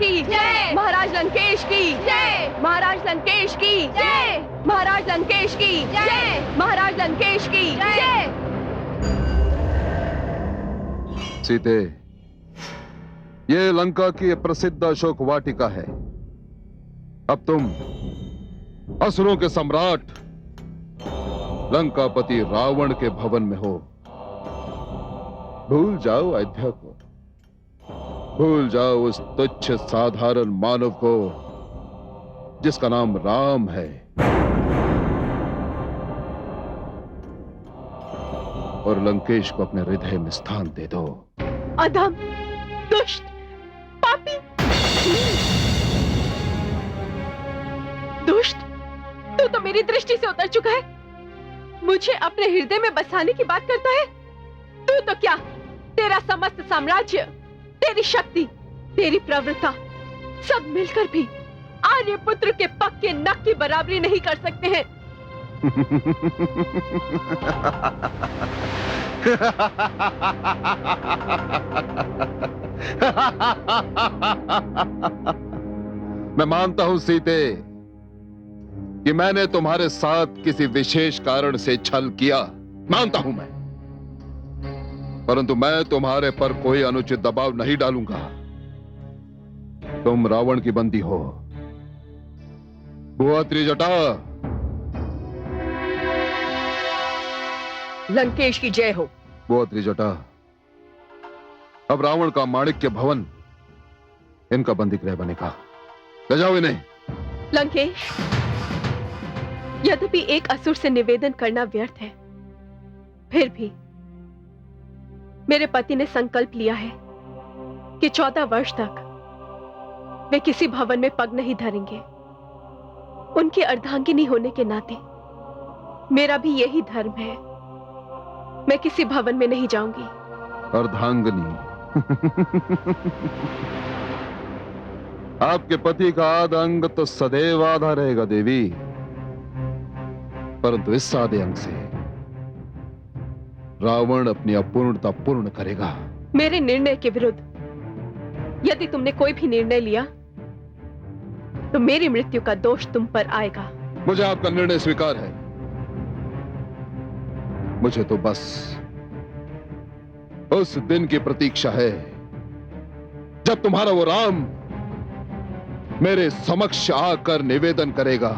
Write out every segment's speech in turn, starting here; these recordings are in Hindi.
की जय, महाराज लंकेश की जय, महाराज लंकेश की जय, महाराज लंकेश की जय, महाराज लंकेश की जय। सीते, ये लंका की प्रसिद्ध अशोक वाटिका है। अब तुम असुरों के सम्राट लंकापति रावण के भवन में हो। भूल जाओ अयोध्या को, भूल जाओ उस तुच्छ साधारण मानव को जिसका नाम राम है, और लंकेश को अपने हृदय में स्थान दे दो। अधम, दुष्ट, पापी, दुष्ट, तू तो मेरी दृष्टि से उतर चुका है। मुझे अपने हृदय में बसाने की बात करता है। तू तो क्या, तेरा समस्त साम्राज्य, तेरी शक्ति, तेरी प्रवृत्ता, सब मिलकर भी आर्यपुत्र के पक्के नख की बराबरी नहीं कर सकते हैं। मैं मानता हूं सीते कि मैंने तुम्हारे साथ किसी विशेष कारण से छल किया, मानता हूं मैं, परंतु मैं तुम्हारे पर कोई अनुचित दबाव नहीं डालूंगा। तुम रावण की बंदी हो। बुआ त्रिजटा, लंकेश की जय हो। बुआ त्रिजटा, अब रावण का माणिक्य भवन इनका बंदी गृह बनेगा। ले जाओ इन्हें। लंकेश, यद्यपि एक असुर से निवेदन करना व्यर्थ है, फिर भी मेरे पति ने संकल्प लिया है कि 14 वर्ष तक वे किसी भवन में पग नहीं धरेंगे। उनकी अर्धांगिनी होने के नाते मेरा भी यही धर्म है। मैं किसी भवन में नहीं जाऊंगी। अर्धांगिनी? आपके पति का आधा अंग तो सदैव आधा रहेगा देवी, परंतु इस आधे अंग से रावण अपनी अपूर्णता पूर्ण करेगा। मेरे निर्णय के विरुद्ध यदि तुमने कोई भी निर्णय लिया तो मेरी मृत्यु का दोष तुम पर आएगा। मुझे आपका निर्णय स्वीकार है। मुझे तो बस उस दिन की प्रतीक्षा है जब तुम्हारा वो राम मेरे समक्ष आकर निवेदन करेगा,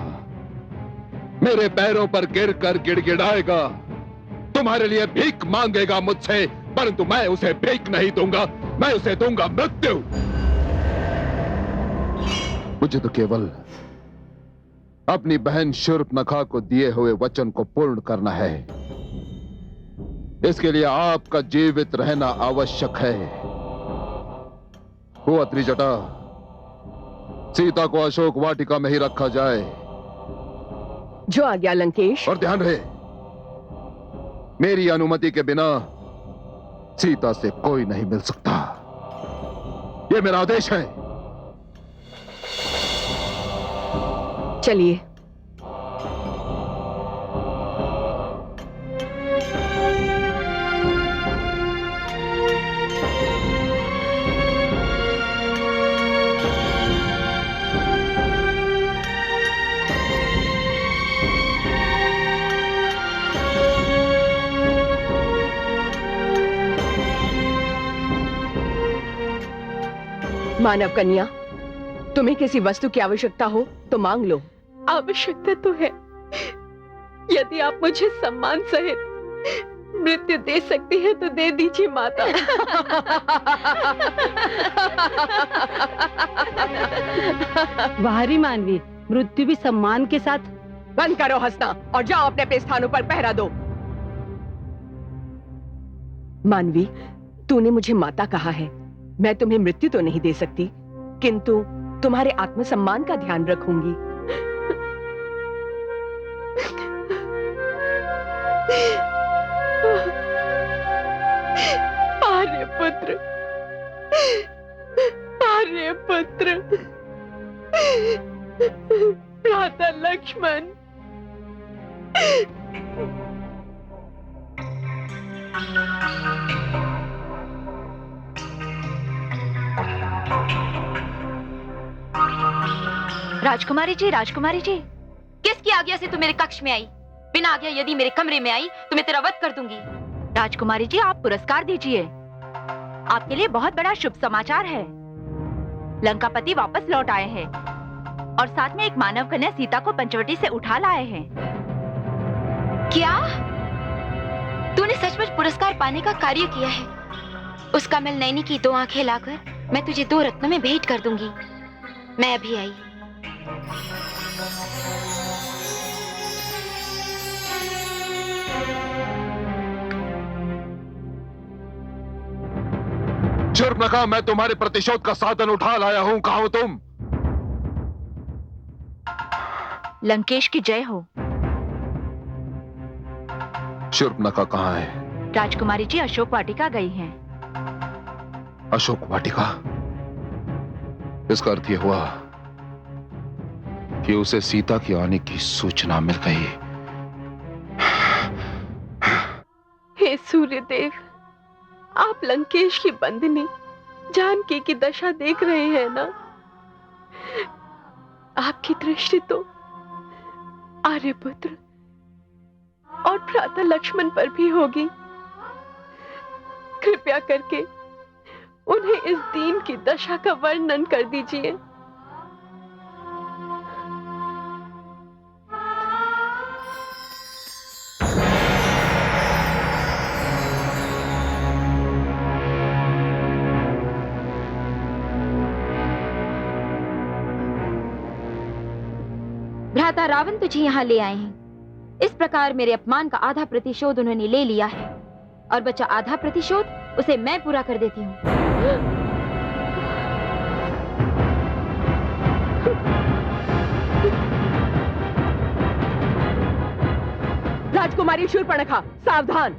मेरे पैरों पर गिरकर गिड़गिड़ाएगा, तुम्हारे लिए भीख मांगेगा मुझसे, परंतु मैं उसे भीख नहीं दूंगा, मैं उसे दूंगा मृत्यु। मुझे तो केवल अपनी बहन शूर्पणखा को दिए हुए वचन को पूर्ण करना है। इसके लिए आपका जीवित रहना आवश्यक है। हुआ त्रिजटा, सीता को अशोक वाटिका में ही रखा जाए। जो आज्ञा लंकेश। और ध्यान रहे, मेरी अनुमति के बिना सीता से कोई नहीं मिल सकता। यह मेरा आदेश है। चलिए। मानव कन्या, तुम्हें किसी वस्तु की आवश्यकता हो तो मांग लो। आवश्यकता तो है। यदि आप मुझे सम्मान सहित मृत्यु दे सकती हैं तो दे दीजिए माता। बाहरी मानवी, मृत्यु भी सम्मान के साथ। बंद करो हंसना और जाओ अपने अपने स्थानों पर पहरा दो। मानवी, तूने मुझे माता कहा है। मैं तुम्हें मृत्यु तो नहीं दे सकती, किंतु तुम्हारे आत्मसम्मान का ध्यान रखूंगी। आर्यपुत्र, आर्यपुत्र, भ्राता लक्ष्मण। राजकुमारी जी, किसकी आज्ञा से तू मेरे कक्ष में आई? बिना आज्ञा यदि मेरे कमरे में आई तो मैं तेरा वध कर दूंगी। राजकुमारी जी, आप पुरस्कार दीजिए। आपके लिए बहुत बड़ा शुभ समाचार है। लंकापति वापस लौट आए हैं और साथ में एक मानव कन्या सीता को पंचवटी से उठा लाए हैं। क्या तूने सचमुच पुरस्कार पाने का कार्य किया है? उस कमल नैनी की 2 आंखें लाकर मैं तुझे 2 रत्नों में भेंट कर दूंगी। मैं अभी आई। शूर्पणखा, मैं तुम्हारे प्रतिशोध का साधन उठा लाया हूं। कहां हो तुम? लंकेश की जय हो। शूर्पणखा कहां है? राजकुमारी जी अशोक वाटिका गई हैं। अशोक वाटिका? इसका अर्थ यह हुआ कि उसे सीता की आने की सूचना मिल गई। हे सूर्यदेव, आप लंकेश की बंदिनी जानकी की दशा देख रहे हैं ना? आपकी दृष्टि तो आर्यपुत्र और भ्राता लक्ष्मण पर भी होगी। कृपया करके उन्हें इस दीन की दशा का वर्णन कर दीजिए। भ्राता रावण तुझे यहाँ ले आए हैं। इस प्रकार मेरे अपमान का आधा प्रतिशोध उन्होंने ले लिया है और बचा आधा प्रतिशोध उसे मैं पूरा कर देती हूँ। राजकुमारी शूर्पणखा, सावधान।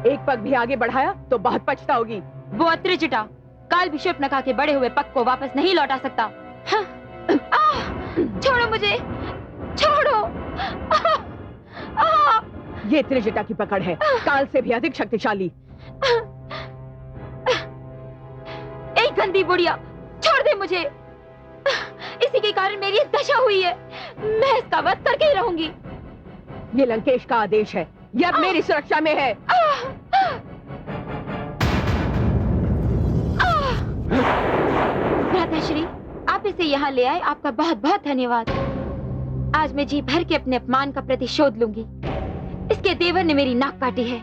एक पग भी आगे बढ़ाया तो बहुत पछताओगी। वो अत्रिजटा काल भी शूर्पणखा के बड़े हुए पग को वापस नहीं लौटा सकता। हाँ। छोड़ो मुझे, छोड़ो। ये त्रिजटा की पकड़ है, काल से भी अधिक शक्तिशाली। एक गंदी बुढ़िया, छोड़ दे मुझे। इसी के कारण मेरी दशा हुई है। मैं इसका वध करके ही रहूंगी। ये लंकेश का आदेश है, ये अब मेरी सुरक्षा में है। भ्राताश्री, आप इसे यहाँ ले आए, आपका बहुत बहुत धन्यवाद। आज मैं जी भर के अपने अपमान का प्रतिशोध लूंगी। इसके देवर ने मेरी नाक काटी है।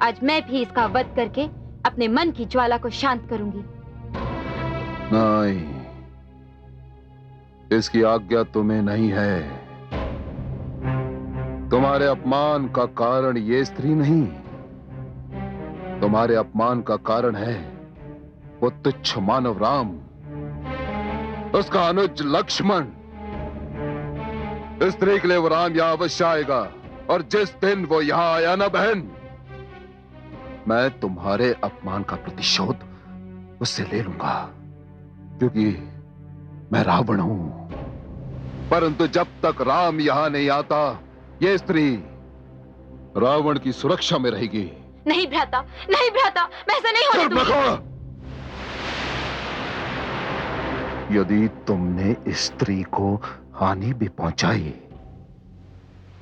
आज मैं भी इसका वध करके अपने मन की ज्वाला को शांत करूंगी। नहीं, इसकी आज्ञा तुम्हें नहीं है। तुम्हारे अपमान का कारण ये स्त्री नहीं, तुम्हारे अपमान का कारण है वो तुच्छ मानव राम, उसका अनुज लक्ष्मण। स्त्री के लिए वो राम यहां अवश्य आएगा, और जिस दिन वो यहां आया ना बहन, मैं तुम्हारे अपमान का प्रतिशोध उससे ले लूंगा, क्योंकि मैं रावण हूं। परंतु जब तक राम यहां नहीं आता, ये स्त्री रावण की सुरक्षा में रहेगी। नहीं भ्राता, नहीं भ्राता, मैं ऐसा नहीं होने दूंगी। यदि तुमने इस स्त्री को हानि भी पहुंचाई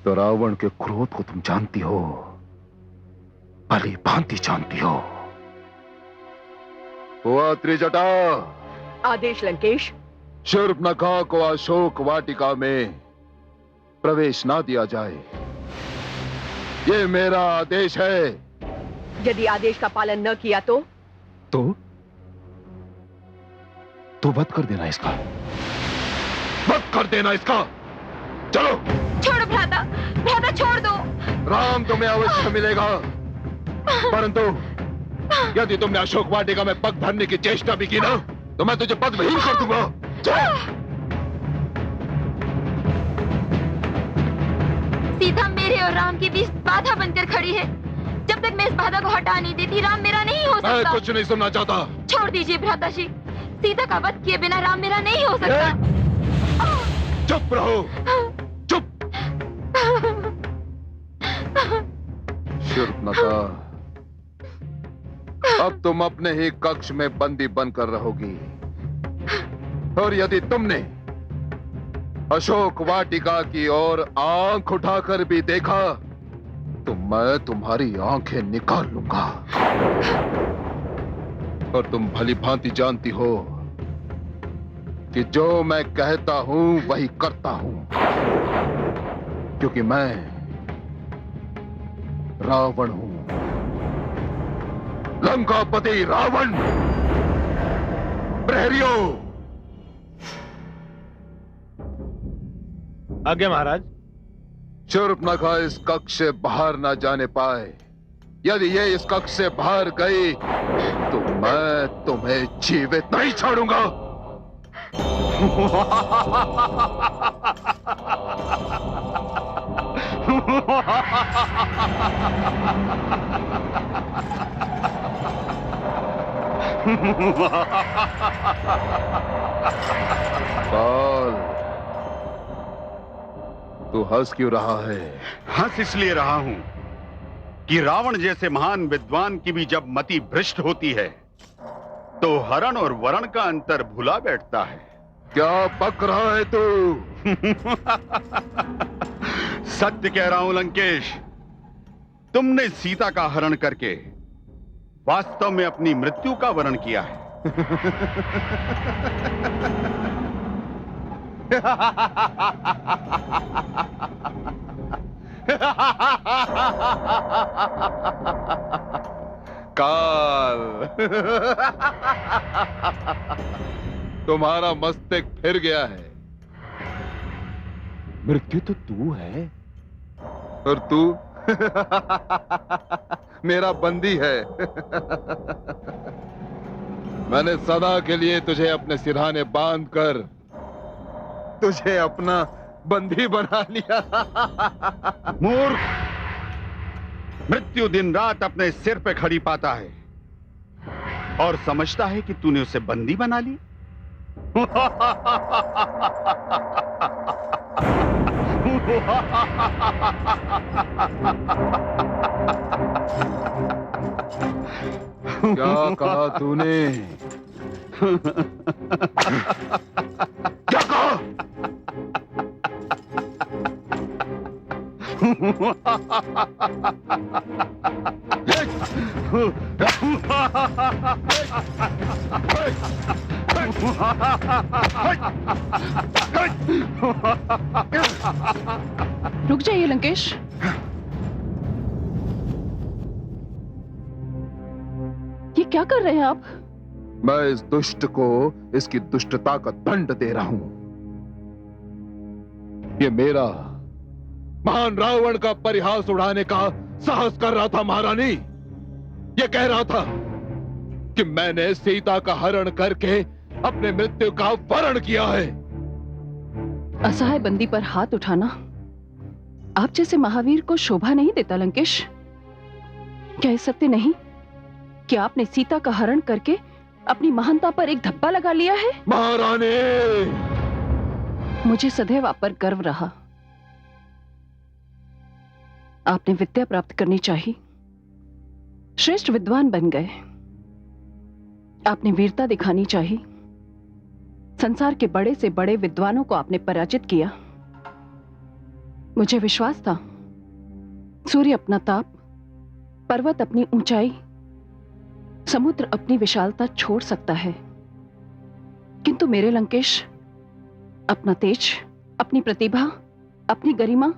तो रावण के क्रोध को तुम जानती हो, भली भांति जानती हो। हुआ त्रिजटा? आदेश लंकेश। शूर्पणखा को अशोक वाटिका में प्रवेश ना दिया जाए, ये मेरा आदेश है। यदि आदेश का पालन न किया तो वध कर देना इसका, वध कर देना इसका। चलो। छोड़ो भ्राता, भ्राता छोड़ दो। राम तुम्हें अवश्य मिलेगा, परंतु यदि तुमने अशोक वाटिका में पग धरने की चेष्टा भी की ना, तो मैं तुझे पदविहीन कर दूंगा। सीता मेरे और राम के बीच बाधा बनकर खड़ी है। जब तक मैं इस बाधा को हटा नहीं देती, राम मेरा नहीं हो सकता। मैं कुछ नहीं सुनना चाहता। छोड़ दीजिए भ्राताजी, सीता का वध किए बिना राम मेरा नहीं हो सकता। चुप रहो, चुप। शूर्पणखा, अब तुम अपने ही कक्ष में बंदी बनकर रहोगी। और यदि तुमने अशोक वाटिका की ओर आंख उठाकर भी देखा तो मैं तुम्हारी आंखें निकाल लूंगा। और तुम भली भांति जानती हो कि जो मैं कहता हूं वही करता हूं, क्योंकि मैं रावण हूं, लंकापति रावण। प्रहरियों, आज्ञा महाराज। शूर्पणखा इस कक्ष से बाहर ना जाने पाए। यदि ये इस कक्ष से बाहर गई तो मैं तुम्हें जीवित नहीं छोड़ूंगा। काल, तू हंस क्यों रहा है? हंस इसलिए रहा हूं कि रावण जैसे महान विद्वान की भी जब मति भ्रष्ट होती है तो हरण और वरण का अंतर भुला बैठता है। क्या बक रहा है तू? सत्य कह रहा हूं लंकेश, तुमने सीता का हरण करके वास्तव में अपनी मृत्यु का वरण किया है। काल, तुम्हारा मस्तक फिर गया है। मृत्यु तो तू है और तू मेरा बंदी है। मैंने सदा के लिए तुझे अपने सिरहाने बांधकर तुझे अपना बंदी बना लिया। मूर्ख, मृत्यु दिन रात अपने सिर पे खड़ी पाता है और समझता है कि तूने उसे बंदी बना ली। क्या कहा तूने? क्या कहा? रुक जाइए लंकेश। ये क्या कर रहे हैं आप? मैं इस दुष्ट को इसकी दुष्टता का दंड दे रहा हूं। ये मेरा महान रावण का परिहास उड़ाने का साहस कर रहा था महारानी। ये कह रहा था कि मैंने सीता का हरण करके अपने मृत्यु का वरण किया है। असहाय बंदी पर हाथ उठाना आप जैसे महावीर को शोभा नहीं देता लंकेश। क्या ये सत्य नहीं कि आपने सीता का हरण करके अपनी महानता पर एक धब्बा लगा लिया है? महारानी, मुझे सदैव आप पर गर्व रहा। आपने विद्या प्राप्त करनी चाहिए, श्रेष्ठ विद्वान बन गए। आपने वीरता दिखानी चाहिए, संसार के बड़े से बड़े विद्वानों को आपने पराजित किया। मुझे विश्वास था सूर्य अपना ताप, पर्वत अपनी ऊंचाई, समुद्र अपनी विशालता छोड़ सकता है, किंतु मेरे लंकेश अपना तेज, अपनी प्रतिभा, अपनी गरिमा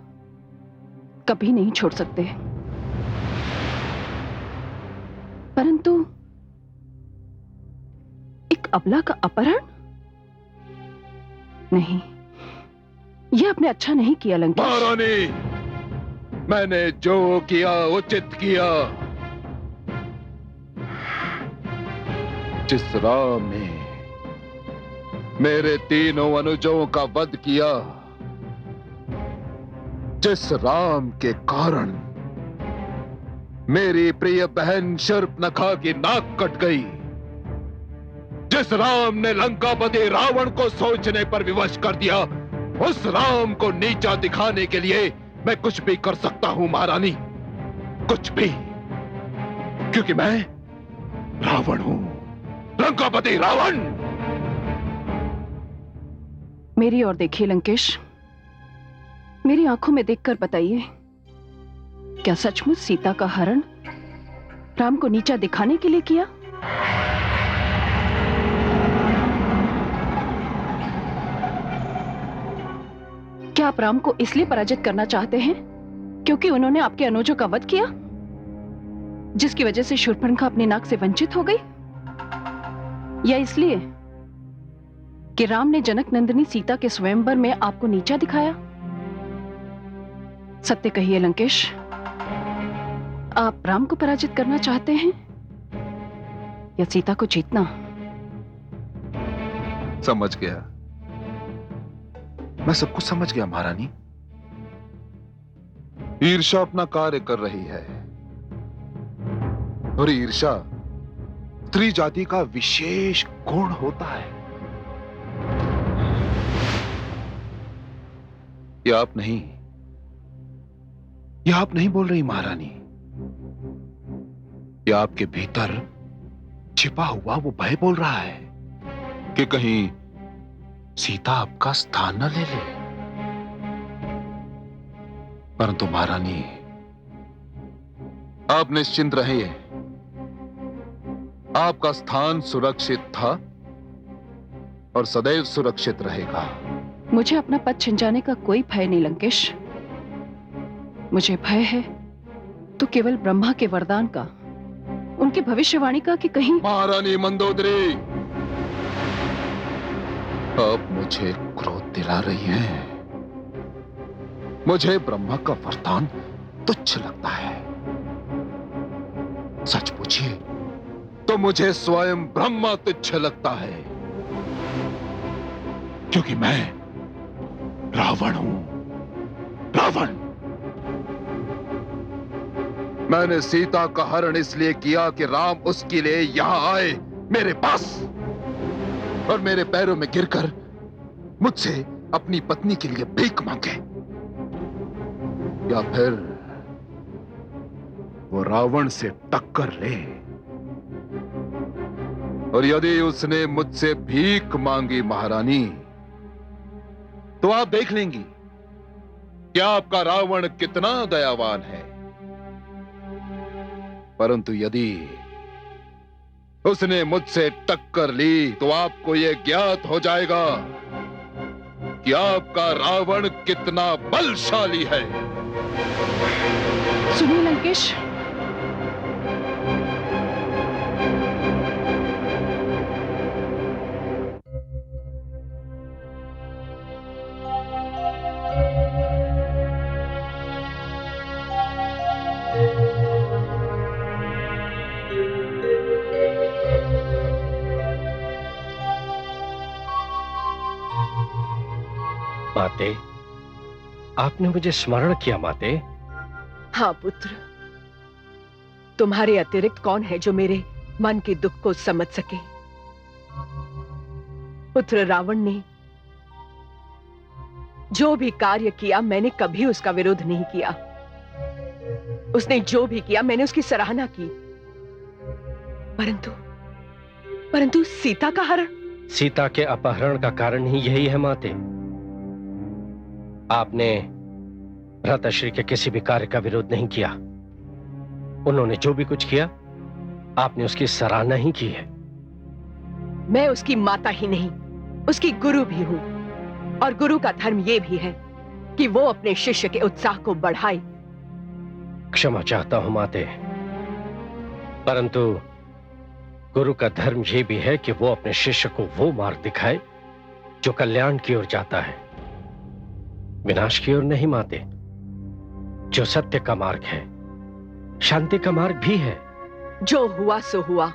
कभी नहीं छोड़ सकते। परंतु एक अबला का अपहरण? नहीं, यह आपने अच्छा नहीं किया लंकेश। महारानी, मैंने जो किया उचित किया। जिस राम ने मेरे तीनों अनुजों का वध किया, जिस राम के कारण मेरी प्रिय बहन शूर्पणखा की नाक कट गई, जिस राम ने लंकापति रावण को सोचने पर विवश कर दिया, उस राम को नीचा दिखाने के लिए मैं कुछ भी कर सकता हूं महारानी, कुछ भी, क्योंकि मैं रावण हूं, लंकापति रावण। मेरी ओर देखिए लंकेश, मेरी आंखों में देखकर बताइए, क्या सचमुच सीता का हरण राम को नीचा दिखाने के लिए किया? क्या आप राम को इसलिए पराजित करना चाहते हैं क्योंकि उन्होंने आपके अनुजों का वध किया, जिसकी वजह से शूर्पणखा अपनी नाक से वंचित हो गई? या इसलिए कि राम ने जनक नंदिनी सीता के स्वयंवर में आपको नीचा दिखाया? सत्य कहिए लंकेश, आप राम को पराजित करना चाहते हैं या सीता को जीतना? समझ गया, मैं सब कुछ समझ गया महारानी। ईर्ष्या अपना कार्य कर रही है और ईर्ष्या स्त्री जाति का विशेष गुण होता है। यह आप नहीं बोल रही महारानी, यह आपके भीतर छिपा हुआ वो भय बोल रहा है कि कहीं सीता आपका स्थान न ले ले। परंतु महारानी, आप निश्चिंत रहिए, आपका स्थान सुरक्षित था और सदैव सुरक्षित रहेगा। मुझे अपना पद छिन जाने का कोई भय नहीं लंकेश। मुझे भय है तो केवल ब्रह्मा के वरदान का, उनकी भविष्यवाणी का कि कहीं। महारानी मंदोदरी, आप मुझे क्रोध दिला रही हैं। मुझे ब्रह्मा का वरदान तुच्छ लगता है। सच पूछिए तो मुझे स्वयं ब्रह्मा तुच्छ लगता है, क्योंकि मैं रावण हूं। रावण। मैंने सीता का हरण इसलिए किया कि राम उसके लिए यहां आए मेरे पास और मेरे पैरों में गिरकर मुझसे अपनी पत्नी के लिए भीख मांगे, या फिर वो रावण से टक्कर ले और यदि उसने मुझसे भीख मांगी महारानी, तो आप देख लेंगी कि आपका रावण कितना दयावान है। परंतु यदि उसने मुझसे टक्कर ली तो आपको यह ज्ञात हो जाएगा कि आपका रावण कितना बलशाली है। सुनिए लंकेश, माते, आपने मुझे स्मरण किया माते। हाँ पुत्र, तुम्हारे अतिरिक्त कौन है जो मेरे मन के दुख को समझ सके। पुत्र, रावण ने जो भी कार्य किया मैंने कभी उसका विरोध नहीं किया। उसने जो भी किया मैंने उसकी सराहना की। परंतु सीता का हरण। सीता के अपहरण का कारण ही यही है माते। आपने भ्राताश्री के किसी भी कार्य का विरोध नहीं किया। उन्होंने जो भी कुछ किया आपने उसकी सराहना ही की है। मैं उसकी माता ही नहीं, उसकी गुरु भी हूं, और गुरु का धर्म यह भी है कि वो अपने शिष्य के उत्साह को बढ़ाए। क्षमा चाहता हूं माते, परंतु गुरु का धर्म यह भी है कि वो अपने शिष्य को वो मार्ग दिखाए जो कल्याण की ओर जाता है, विनाश की ओर नहीं माते। जो सत्य का मार्ग है, शांति का मार्ग भी है। जो हुआ सो हुआ,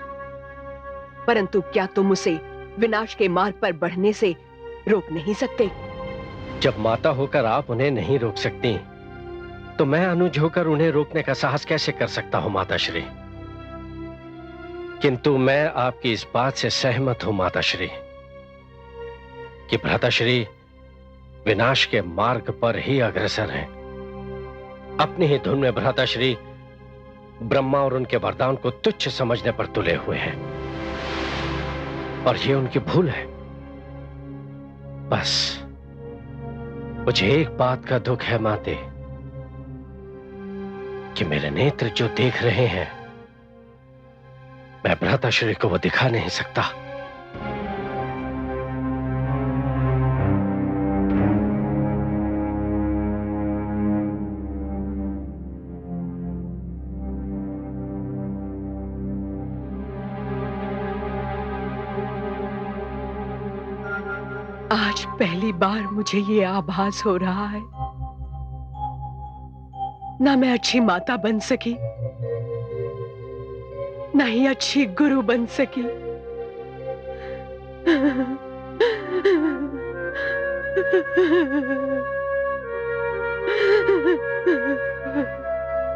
परंतु क्या तुम उसे विनाश के मार्ग पर बढ़ने से रोक नहीं सकते? जब माता होकर आप उन्हें नहीं रोक सकती, तो मैं अनुज होकर उन्हें रोकने का साहस कैसे कर सकता हूं माताश्री। किंतु मैं आपकी इस बात से सहमत हूं माताश्री कि भ्राताश्री विनाश के मार्ग पर ही अग्रसर हैं। अपनी ही धुन में भ्राताश्री ब्रह्मा और उनके वरदान को तुच्छ समझने पर तुले हुए हैं, और ये उनकी भूल है। बस मुझे एक बात का दुख है माते, कि मेरे नेत्र जो देख रहे हैं, मैं भ्राताश्री को वो दिखा नहीं सकता। आज पहली बार मुझे ये आभास हो रहा है, ना मैं अच्छी माता बन सकी, ना ही अच्छी गुरु बन सकी।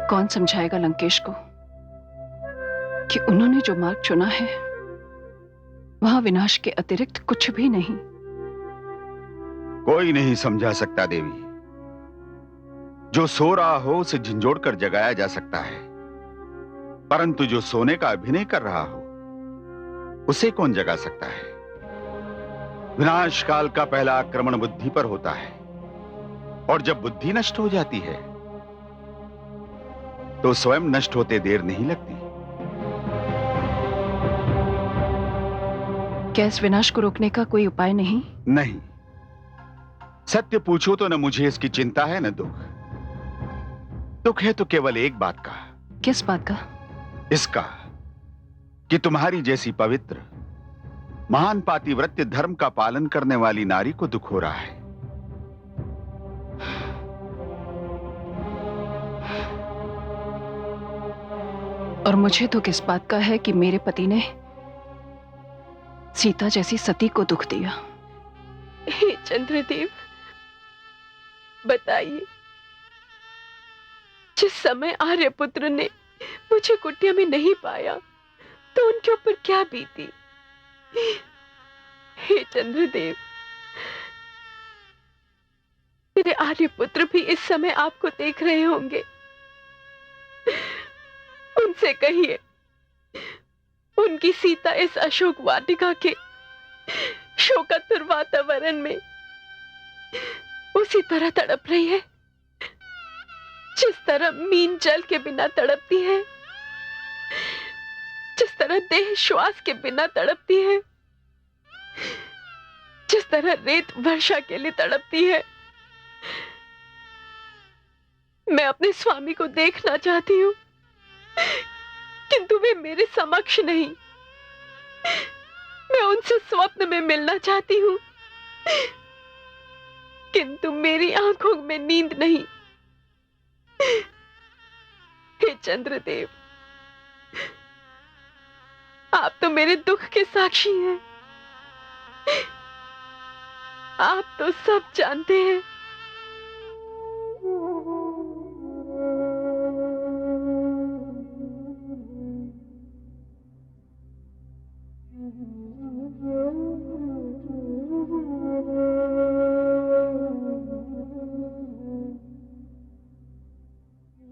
कौन समझाएगा लंकेश को कि उन्होंने जो मार्ग चुना है वहां विनाश के अतिरिक्त कुछ भी नहीं। कोई नहीं समझा सकता देवी। जो सो रहा हो उसे झंझोड़ कर जगाया जा सकता है, परंतु जो सोने का अभिनय कर रहा हो उसे कौन जगा सकता है? विनाश काल का पहला आक्रमण बुद्धि पर होता है, और जब बुद्धि नष्ट हो जाती है तो स्वयं नष्ट होते देर नहीं लगती। क्या इस विनाश को रोकने का कोई उपाय नहीं? नहीं, सत्य पूछो तो न मुझे इसकी चिंता है न दुख। दुख है तो केवल एक बात का। किस बात का? इसका कि तुम्हारी जैसी पवित्र महान पातिव्रत्य धर्म का पालन करने वाली नारी को दुख हो रहा है। और मुझे तो किस बात का है कि मेरे पति ने सीता जैसी सती को दुख दिया। हे चंद्रदेव, बताइए, जिस समय आर्यपुत्र ने मुझे कुटिया में नहीं पाया तो उनके ऊपर क्या बीती। हे चंद्रदेव, मेरे आर्यपुत्र भी इस समय आपको देख रहे होंगे। उनसे कहिए, उनकी सीता इस अशोक वाटिका के शोकातुर वातावरण में उसी तरह तड़प रही है जिस तरह मीन जल के बिना तड़पती है, जिस तरह देह श्वास के बिना तड़पती है, जिस तरह रेत वर्षा के लिए तड़पती है। मैं अपने स्वामी को देखना चाहती हूं, किंतु वे मेरे समक्ष नहीं। मैं उनसे स्वप्न में मिलना चाहती हूं, किंतु मेरी आंखों में नींद नहीं। हे चंद्रदेव, आप तो मेरे दुख के साक्षी हैं। आप तो सब जानते हैं।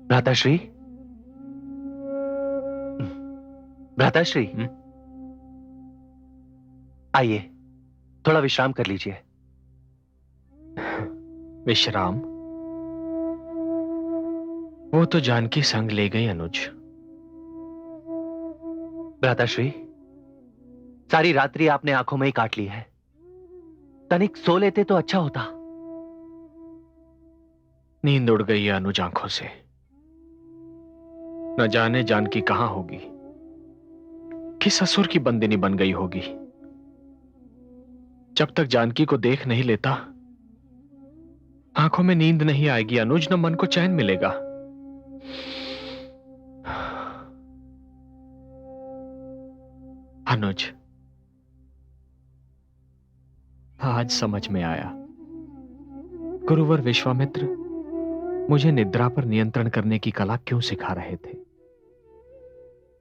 भ्राताश्री, भ्राताश्री, आइए, थोड़ा विश्राम कर लीजिए। विश्राम? वो तो जानकी संग ले गई अनुज। भ्राताश्री, सारी रात्रि आपने आंखों में ही काट ली है। तनिक सो लेते तो अच्छा होता। नींद उड़ गई है अनुज आंखों से। न जाने जानकी कहां होगी, किस असुर की बंदिनी बन गई होगी। जब तक जानकी को देख नहीं लेता आंखों में नींद नहीं आएगी अनुज, न मन को चैन मिलेगा। अनुज, आज समझ में आया, गुरुवर विश्वामित्र मुझे निद्रा पर नियंत्रण करने की कला क्यों सिखा रहे थे।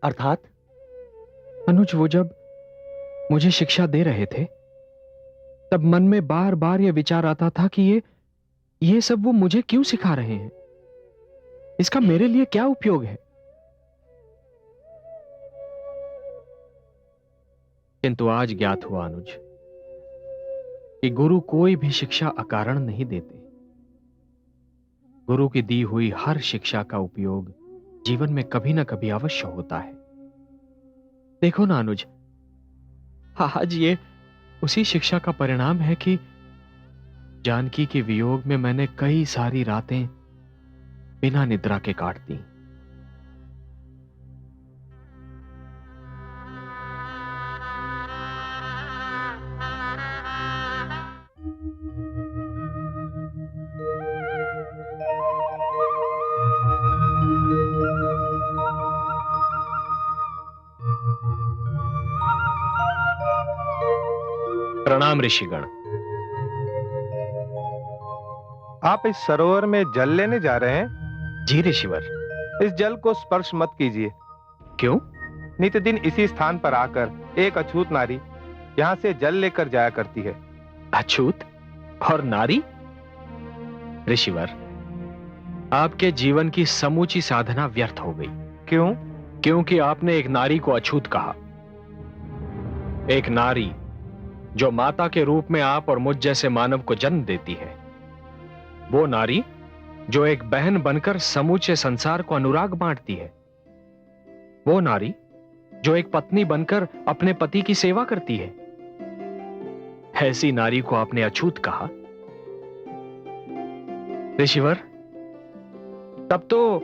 अर्थात? अनुज, वो जब मुझे शिक्षा दे रहे थे तब मन में बार बार यह विचार आता था कि ये सब वो मुझे क्यों सिखा रहे हैं, इसका मेरे लिए क्या उपयोग है। किंतु आज ज्ञात हुआ अनुज कि गुरु कोई भी शिक्षा अकारण नहीं देते। गुरु की दी हुई हर शिक्षा का उपयोग जीवन में कभी ना कभी अवश्य होता है। देखो ना अनुज, आज ये उसी शिक्षा का परिणाम है कि जानकी के वियोग में मैंने कई सारी रातें बिना निद्रा के काट दी। प्रणाम ऋषिगण। आप इस सरोवर में जल लेने जा रहे हैं? जी ऋषिवर। इस जल को स्पर्श मत कीजिए। क्यों? नित्य इसी स्थान पर आकर एक अछूत नारी यहाँ से जल लेकर जाया करती है। अछूत और नारी? ऋषिवर, आपके जीवन की समूची साधना व्यर्थ हो गई। क्यों? क्योंकि आपने एक नारी को अछूत कहा। एक नारी जो माता के रूप में आप और मुझ जैसे मानव को जन्म देती है, वो नारी जो एक बहन बनकर समूचे संसार को अनुराग बांटती है, वो नारी जो एक पत्नी बनकर अपने पति की सेवा करती है, ऐसी नारी को आपने अछूत कहा। ऋषिवर, तब तो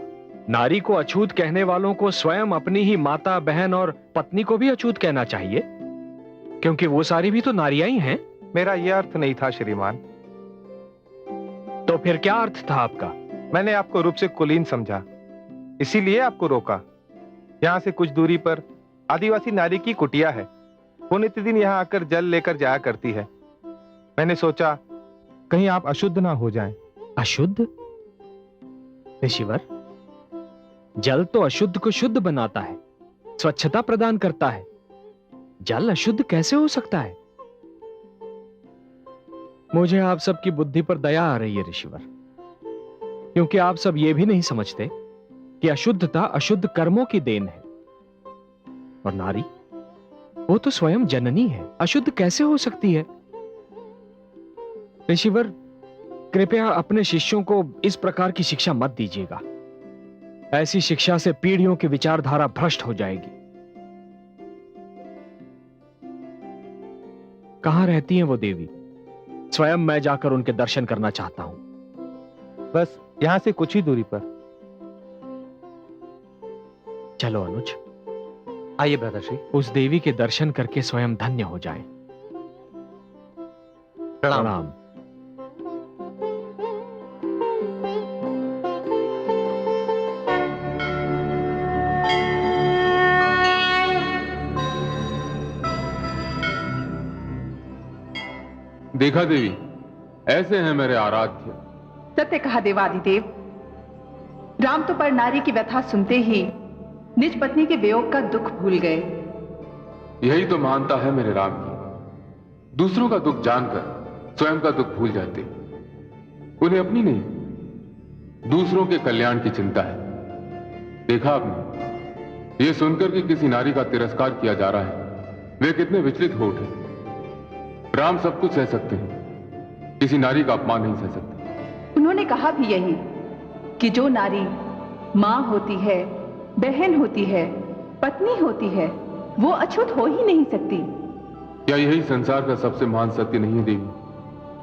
नारी को अछूत कहने वालों को स्वयं अपनी ही माता, बहन और पत्नी को भी अछूत कहना चाहिए, क्योंकि वो सारी भी तो नारियां ही हैं। मेरा यह अर्थ नहीं था श्रीमान। तो फिर क्या अर्थ था आपका? मैंने आपको रूप से कुलीन समझा, इसीलिए आपको रोका। यहाँ से कुछ दूरी पर आदिवासी नारी की कुटिया है। वो नित्यदिन यहाँ आकर जल लेकर जाया करती है। मैंने सोचा कहीं आप अशुद्ध ना हो जाएं। अशुद्ध? ऋषिवर, जल तो अशुद्ध को शुद्ध बनाता है, स्वच्छता प्रदान करता है। जल अशुद्ध कैसे हो सकता है? मुझे आप सबकी बुद्धि पर दया आ रही है ऋषिवर, क्योंकि आप सब ये भी नहीं समझते कि अशुद्धता अशुद्ध कर्मों की देन है। और नारी, वो तो स्वयं जननी है, अशुद्ध कैसे हो सकती है? ऋषिवर, कृपया अपने शिष्यों को इस प्रकार की शिक्षा मत दीजिएगा। ऐसी शिक्षा से पीढ़ियों की विचारधारा भ्रष्ट हो जाएगी। कहां रहती हैं वो देवी? स्वयं मैं जाकर उनके दर्शन करना चाहता हूं। बस यहां से कुछ ही दूरी पर। चलो अनुज, आइए भ्राताश्री। उस देवी के दर्शन करके स्वयं धन्य हो जाएं। प्रणाम। देखा देवी, ऐसे हैं मेरे आराध्य। सत्य कहा देवादिदेव। राम तो पर नारी की व्यथा सुनते ही निज पत्नी के वियोग का दुख भूल गए। यही तो महानता है मेरे राम की। दूसरों का दुख जानकर स्वयं का दुख भूल जाते। उन्हें अपनी नहीं, दूसरों के कल्याण की चिंता है। देखा आपने, ये सुनकर कि किसी नारी का तिरस्कार किया जा रहा है, वे कितने विचलित हो उठे। राम सब कुछ सह सकते हैं, किसी नारी का अपमान नहीं सह सकते। उन्होंने कहा भी यही कि जो नारी मां होती है, बहन होती है, पत्नी होती है, वो अछूत हो ही नहीं सकती। क्या यही संसार का सबसे महान सत्य नहीं है देवी?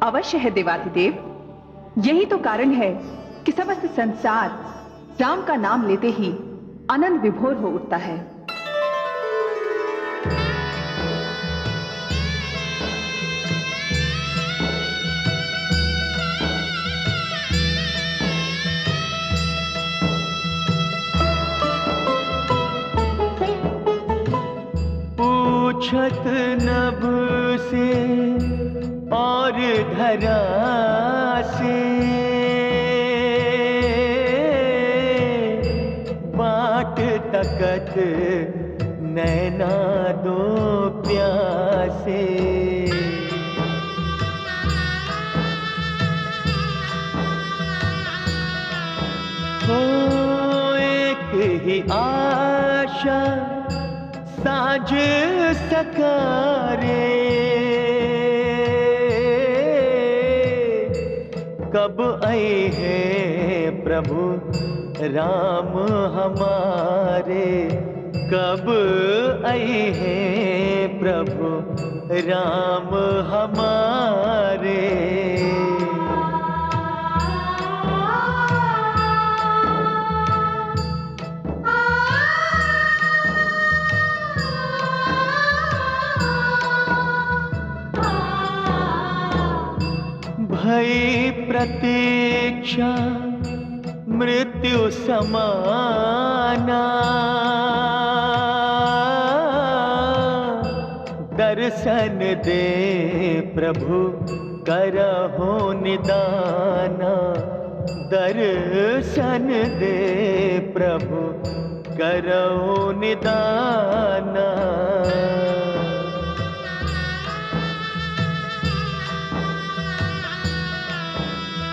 अवश्य है देवाधिदेव। यही तो कारण है कि समस्त संसार राम का नाम लेते ही आनंद विभोर हो उठता है। पूछत नभ से और धरा से, बाट तकत नैना दो प्यासे। हो एक ही आशा साज सकारे, कब आए हैं प्रभु राम हमारे, कब आए हैं प्रभु राम हमारे। भई प्रतीक्षा मृत्यु समाना, दर्शन दे प्रभु करहो निदाना, दर्शन दे प्रभु करहो निदाना।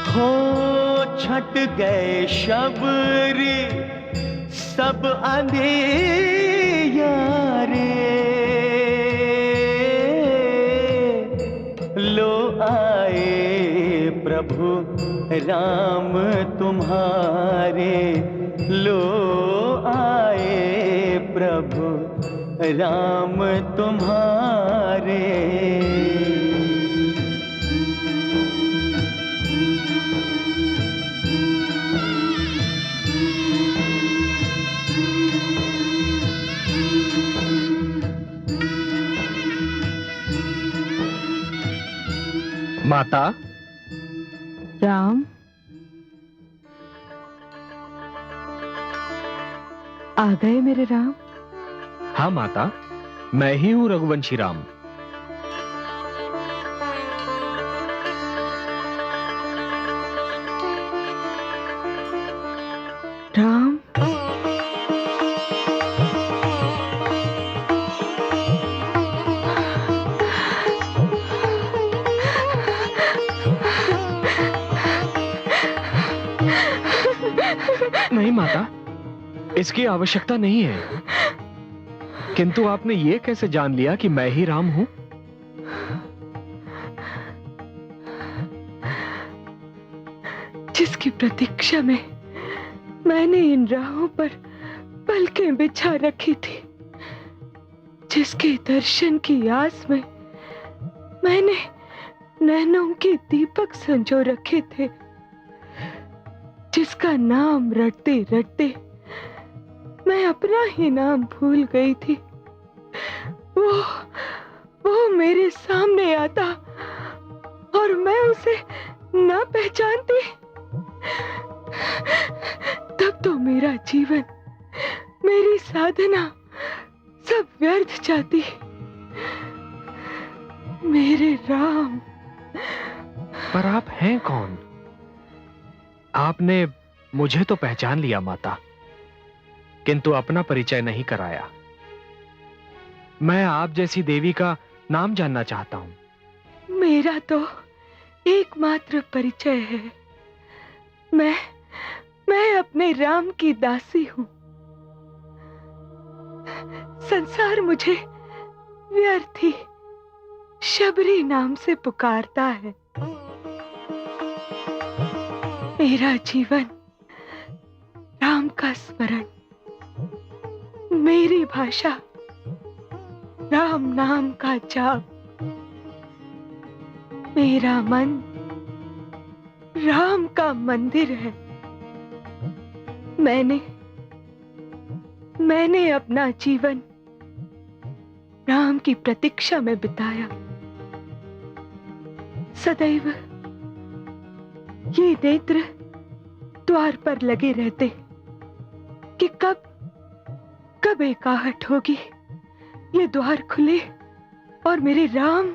हो छट गए शबरी सब अंधियारे, लो आए प्रभु राम तुम्हारे, लो आए प्रभु राम तुम्हारे। माता। राम, आ गए मेरे राम? हाँ माता, मैं ही हूं रघुवंशी राम। राम, नहीं माता, इसकी आवश्यकता नहीं है। किंतु आपने ये कैसे जान लिया कि मैं ही राम हूं? जिसकी प्रतीक्षा में मैंने इन राहों पर पलकें बिछा रखी थी, जिसके दर्शन की आस में मैंने नैनों के दीपक संजो रखे थे, जिसका नाम रटते रटते मैं अपना ही नाम भूल गई थी, वो मेरे सामने आता और मैं उसे ना पहचानती, तब तो मेरा जीवन, मेरी साधना सब व्यर्थ जाती। मेरे राम। पर आप हैं कौन? आपने मुझे तो पहचान लिया माता, किंतु अपना परिचय नहीं कराया। मैं आप जैसी देवी का नाम जानना चाहता हूं। मेरा तो एकमात्र परिचय है, मैं अपने राम की दासी हूं। संसार मुझे व्यर्थी शबरी नाम से पुकारता है। मेरा जीवन राम का स्मरण, मेरी भाषा राम नाम का जाप, मेरा मन राम का मंदिर है। मैंने अपना जीवन राम की प्रतीक्षा में बिताया। सदैव ये नेत्र द्वार पर लगे रहते कि कब एक आहट होगी, ये द्वार खुले और मेरे राम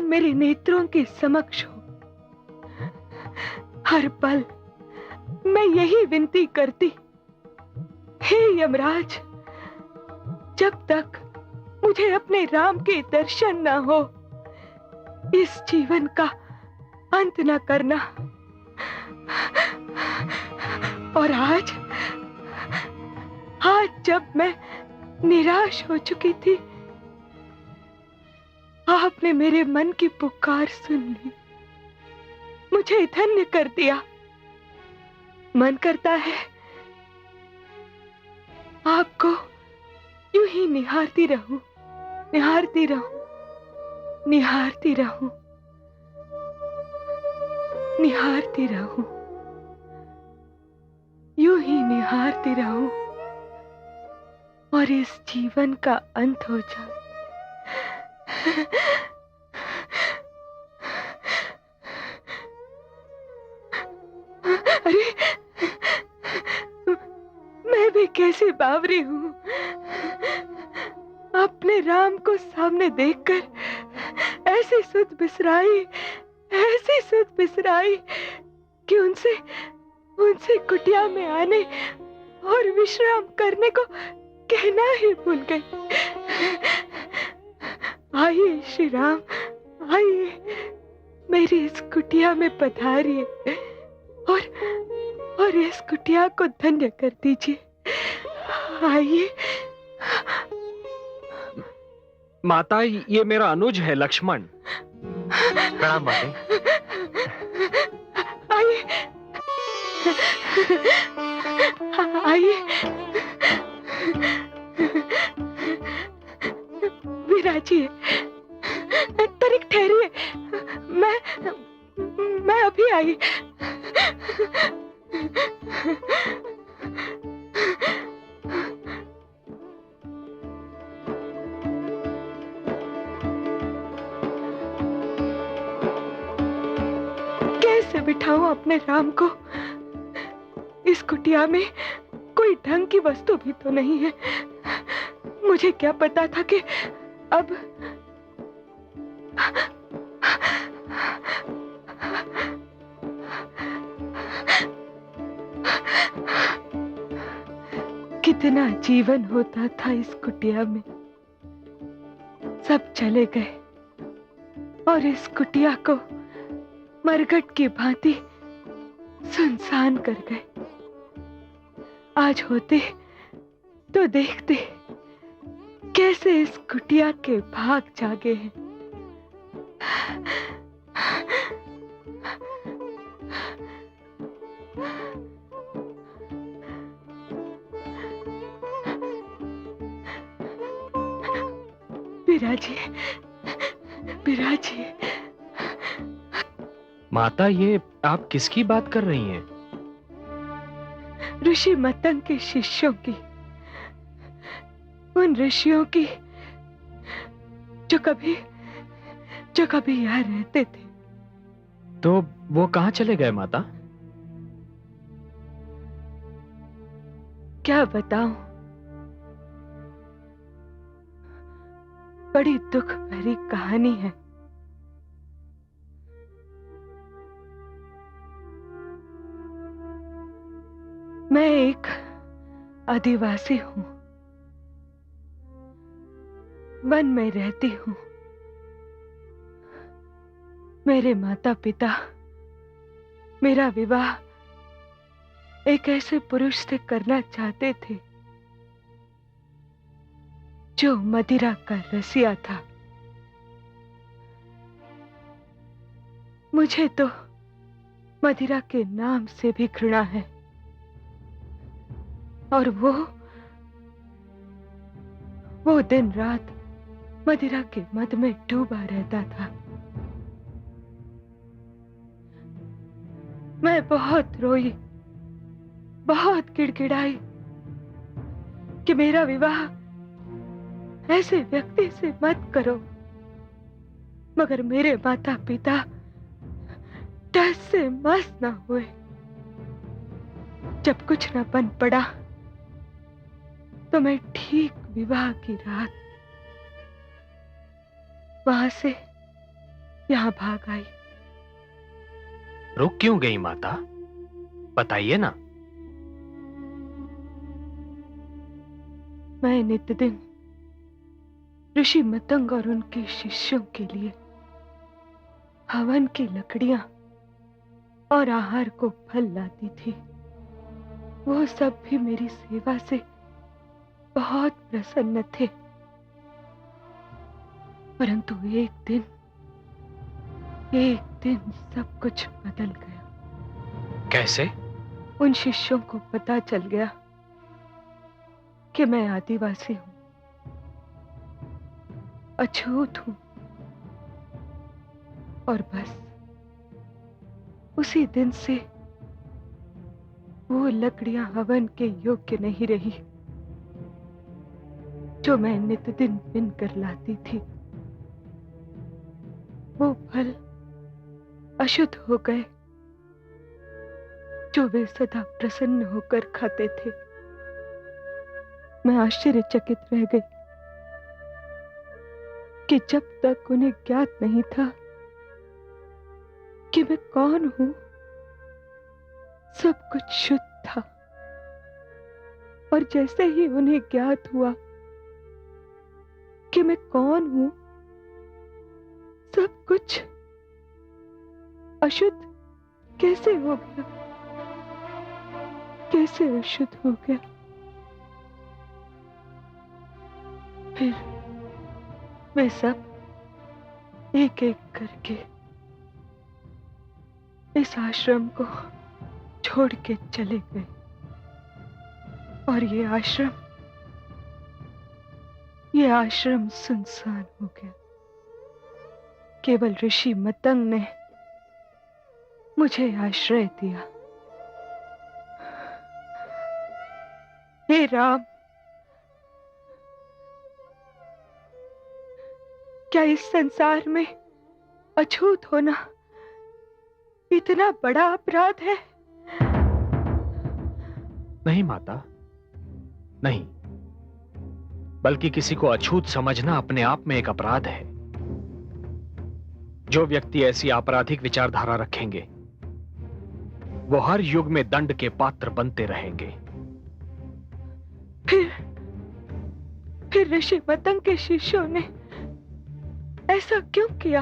मेरे नेत्रों के समक्ष हो। हर पल मैं यही विनती करती, हे यमराज, जब तक मुझे अपने राम के दर्शन न हो, इस जीवन का अंत न करना। और आज जब मैं निराश हो चुकी थी, आपने मेरे मन की पुकार सुन ली। मुझे धन्य कर दिया। मन करता है आपको यूं ही निहारती रहूं, निहारती रहूं, निहारती रहूं, निहारती रहूं, यूं ही निहारती रहूं और इस जीवन का अंत हो जाए। अरे मैं भी कैसी बावरी हूं, अपने राम को सामने देखकर ऐसी सुध बिसराई, ऐसी सुध बिसराई कि उनसे कुटिया में आने और विश्राम करने को कहना ही भूल गई। आइए श्री राम, आइए मेरी इस कुटिया में पधारिए और इस कुटिया को धन्य कर दीजिए। आइए। माता, ये मेरा अनुज है लक्ष्मण। प्रणाम माते। आइए, आइए, विराजिए, तनिक ठहरिए, मैं अभी आई। कैसे बिठाऊं अपने राम को? इस कुटिया में कोई ढंग की वस्तु भी तो नहीं है। मुझे क्या पता था कि अब कितना जीवन होता था इस कुटिया में। सब चले गए और इस कुटिया को मरघट की भांति सुनसान कर गए। आज होते तो देखते कैसे इस कुटिया के भाग जागे हैं। विराजिए, विराजिए। माता, ये आप किसकी बात कर रही हैं? ऋषि मतंग के शिष्यों की, उन ऋषियों की जो कभी यहाँ रहते थे। तो वो कहाँ चले गए माता? क्या बताऊं, बड़ी दुख भरी कहानी है। मैं एक आदिवासी हूं, वन में रहती हूं। मेरे माता पिता मेरा विवाह एक ऐसे पुरुष से करना चाहते थे जो मदिरा का रसिया था। मुझे तो मदिरा के नाम से भी घृणा है और वो दिन रात मदिरा के मद में डूबा रहता था। मैं बहुत रोई, बहुत गिड़गिड़ाई कि मेरा विवाह ऐसे व्यक्ति से मत करो, मगर मेरे माता पिता टस से मस न हुए। जब कुछ न बन पड़ा तो मैं ठीक विवाह की रात वहां से यहां भाग आई। रुक क्यों गई माता? बताइए ना। मैं नित्यदिन ऋषि मतंग और उनके शिष्यों के लिए हवन की लकड़ियां और आहार को फल लाती थी। वो सब भी मेरी सेवा से बहुत प्रसन्न थे। परंतु एक दिन सब कुछ बदल गया। कैसे? उन शिष्यों को पता चल गया कि मैं आदिवासी हूं, अछूत हूं, और बस उसी दिन से वो लकड़ियां हवन के योग्य नहीं रही जो मैं नित्य-दिन बिन कर लाती थी। वो फल अशुद्ध हो गए जो वे सदा प्रसन्न होकर खाते थे। मैं आश्चर्यचकित रह गई कि जब तक उन्हें ज्ञात नहीं था कि मैं कौन हूं, सब कुछ शुद्ध था, और जैसे ही उन्हें ज्ञात हुआ कि मैं कौन हूं, सब कुछ अशुद्ध कैसे हो गया, कैसे अशुद्ध हो गया। फिर वे सब एक एक करके इस आश्रम को छोड़ के चले गए, और ये आश्रम सुनसान हो गया। केवल ऋषि मतंग ने मुझे आश्रय दिया। हे राम, क्या इस संसार में अछूत होना इतना बड़ा अपराध है? नहीं माता, नहीं, बल्कि किसी को अछूत समझना अपने आप में एक अपराध है। जो व्यक्ति ऐसी आपराधिक विचारधारा रखेंगे वो हर युग में दंड के पात्र बनते रहेंगे। फिर ऋषि मतंग के शिष्यों ने ऐसा क्यों किया?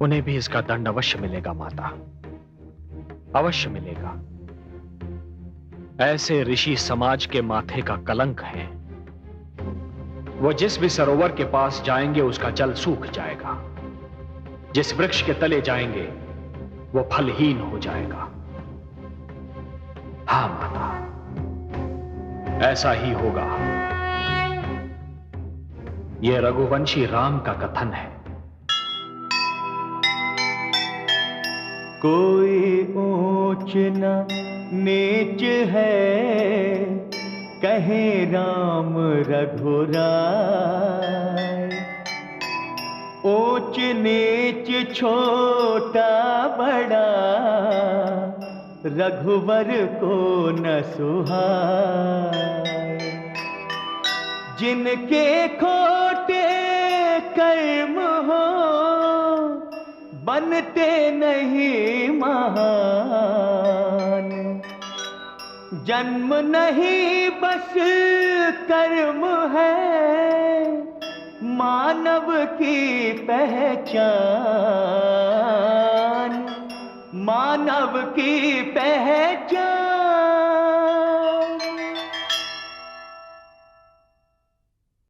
उन्हें भी इसका दंड अवश्य मिलेगा माता, अवश्य मिलेगा। ऐसे ऋषि समाज के माथे का कलंक है। वो जिस भी सरोवर के पास जाएंगे उसका जल सूख जाएगा, जिस वृक्ष के तले जाएंगे वो फलहीन हो जाएगा। हाँ माता, ऐसा ही होगा। यह रघुवंशी राम का कथन है। कोई ऊंच न नीच है, कहे राम रघुराय। ऊंच नीच छोटा बड़ा, रघुवर को न सुहाए। जिनके खोटे कर्म हो, बनते नहीं महान। जन्म नहीं बस कर्म है, मानव की पहचान। मानव की पहचान।